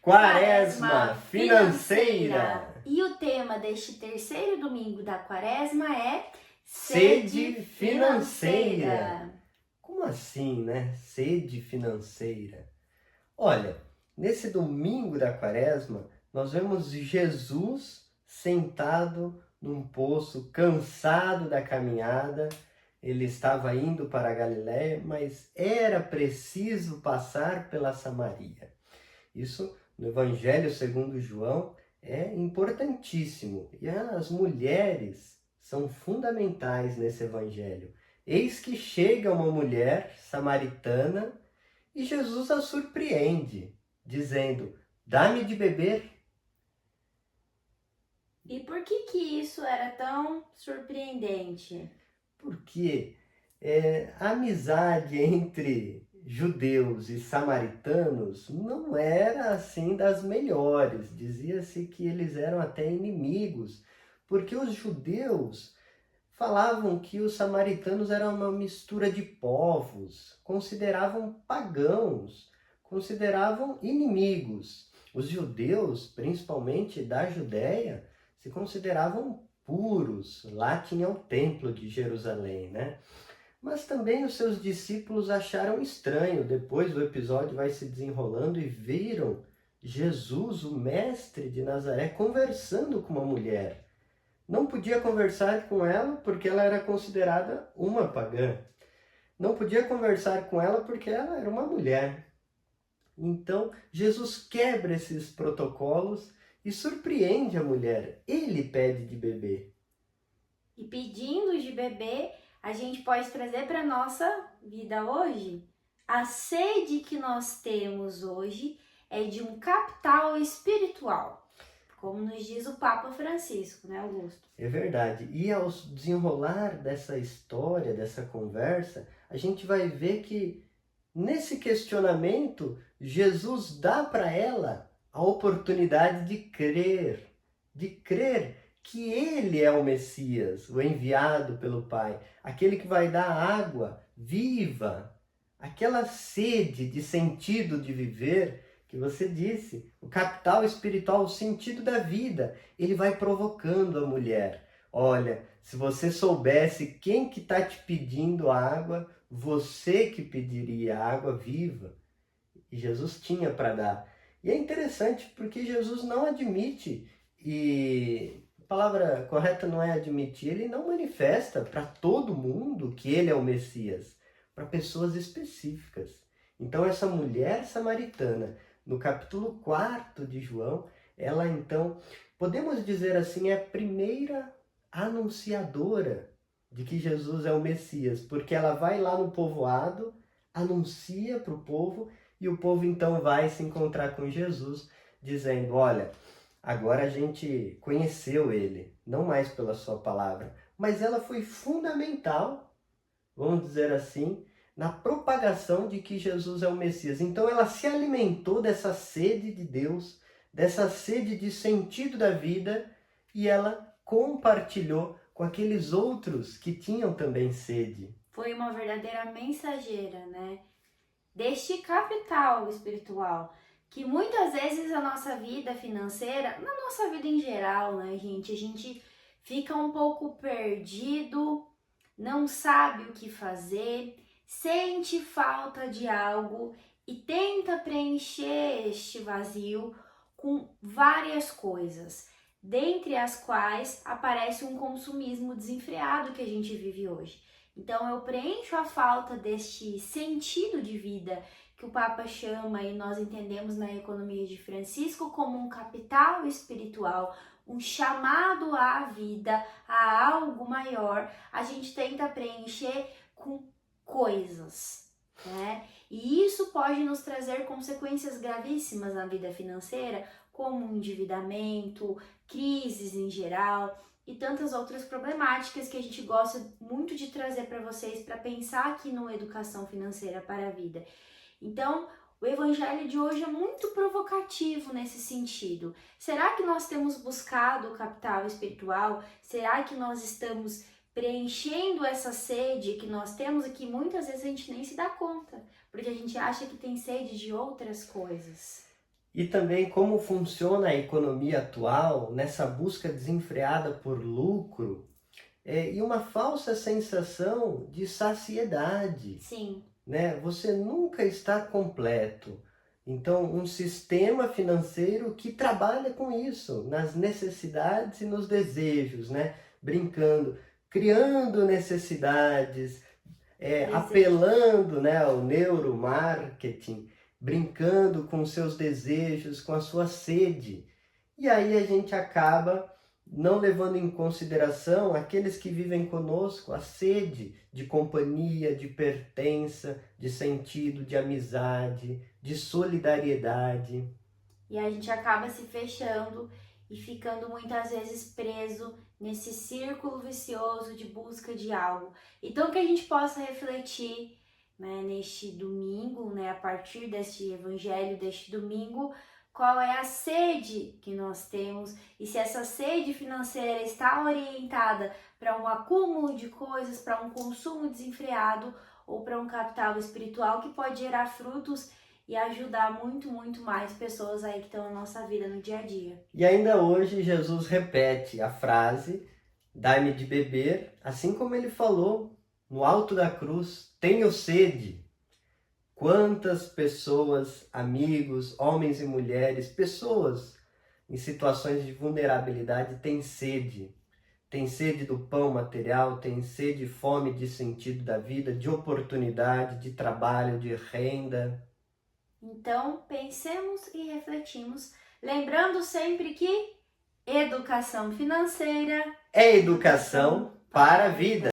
Quaresma Financeira. E o tema deste terceiro domingo da Quaresma é Sede financeira. Como assim, né? Sede financeira. Olha, nesse domingo da Quaresma, nós vemos Jesus sentado num poço, cansado da caminhada. Ele estava indo para a Galiléia, mas era preciso passar pela Samaria. Isso no Evangelho segundo João é importantíssimo. E as mulheres são fundamentais nesse Evangelho. Eis que chega uma mulher samaritana e Jesus a surpreende, dizendo: dá-me de beber. E por que isso era tão surpreendente? Porque a amizade entre judeus e samaritanos não era assim das melhores. Dizia-se que eles eram até inimigos, porque os judeus falavam que os samaritanos eram uma mistura de povos, consideravam pagãos, consideravam inimigos. Os judeus, principalmente da Judéia, se consideravam puros. Lá tinha o templo de Jerusalém, né? Mas também os seus discípulos acharam estranho. Depois o episódio vai se desenrolando e viram Jesus, o mestre de Nazaré, conversando com uma mulher. Não podia conversar com ela porque ela era considerada uma pagã. Não podia conversar com ela porque ela era uma mulher. Então, Jesus quebra esses protocolos e surpreende a mulher. Ele pede de beber. E pedindo de beber, a gente pode trazer para a nossa vida hoje. A sede que nós temos hoje é de um capital espiritual, como nos diz o Papa Francisco, né, Augusto? É verdade. E ao desenrolar dessa história, dessa conversa, a gente vai ver que nesse questionamento, Jesus dá para ela a oportunidade de crer que ele é o Messias, o enviado pelo Pai, aquele que vai dar água viva, aquela sede de sentido de viver que você disse, o capital espiritual, o sentido da vida. Ele vai provocando a mulher. Olha, se você soubesse quem que está te pedindo água, você que pediria água viva. E Jesus tinha para dar. E é interessante porque Jesus não admite, e a palavra correta não é admitir, ele não manifesta para todo mundo que ele é o Messias, para pessoas específicas. Então essa mulher samaritana, no capítulo 4 de João, ela então, podemos dizer assim, é a primeira anunciadora de que Jesus é o Messias, porque ela vai lá no povoado, anuncia para o povo, e o povo então vai se encontrar com Jesus, dizendo: olha, agora a gente conheceu ele, não mais pela sua palavra, mas ela foi fundamental, vamos dizer assim, na propagação de que Jesus é o Messias. Então ela se alimentou dessa sede de Deus, dessa sede de sentido da vida, e ela compartilhou com aqueles outros que tinham também sede. Foi uma verdadeira mensageira, né? Deste capital espiritual, que muitas vezes a nossa vida financeira, na nossa vida em geral, né, gente, a gente fica um pouco perdido, não sabe o que fazer, sente falta de algo e tenta preencher este vazio com várias coisas, dentre as quais aparece um consumismo desenfreado que a gente vive hoje. Então eu preencho a falta deste sentido de vida que o Papa chama, e nós entendemos na economia de Francisco, como um capital espiritual, um chamado à vida, a algo maior. A gente tenta preencher com coisas, né? E isso pode nos trazer consequências gravíssimas na vida financeira, como endividamento, crises em geral e tantas outras problemáticas que a gente gosta muito de trazer para vocês para pensar aqui no Educação Financeira para a Vida. Então, o evangelho de hoje é muito provocativo nesse sentido. Será que nós temos buscado o capital espiritual? Será que nós estamos preenchendo essa sede que nós temos e que muitas vezes a gente nem se dá conta, porque a gente acha que tem sede de outras coisas? E também como funciona a economia atual nessa busca desenfreada por lucro e uma falsa sensação de saciedade, Sim, né? Você nunca está completo. Então, um sistema financeiro que trabalha com isso, nas necessidades e nos desejos, né? Brincando, criando necessidades, desejo. apelando, né, ao neuromarketing, brincando com seus desejos, com a sua sede. E aí a gente acaba não levando em consideração aqueles que vivem conosco, a sede de companhia, de pertença, de sentido, de amizade, de solidariedade. E a gente acaba se fechando e ficando muitas vezes preso nesse círculo vicioso de busca de algo. Então que a gente possa refletir, né, neste domingo, né, a partir deste evangelho deste domingo, qual é a sede que nós temos e se essa sede financeira está orientada para um acúmulo de coisas, para um consumo desenfreado ou para um capital espiritual que pode gerar frutos e ajudar muito, muito mais pessoas aí que estão na nossa vida no dia a dia. E ainda hoje Jesus repete a frase: dai-me de beber, assim como ele falou no alto da cruz: tenho sede. Quantas pessoas, amigos, homens e mulheres, pessoas em situações de vulnerabilidade têm sede? Tem sede do pão material, tem sede e fome de sentido da vida, de oportunidade, de trabalho, de renda. Então, pensemos e refletimos, lembrando sempre que educação financeira É educação para a vida.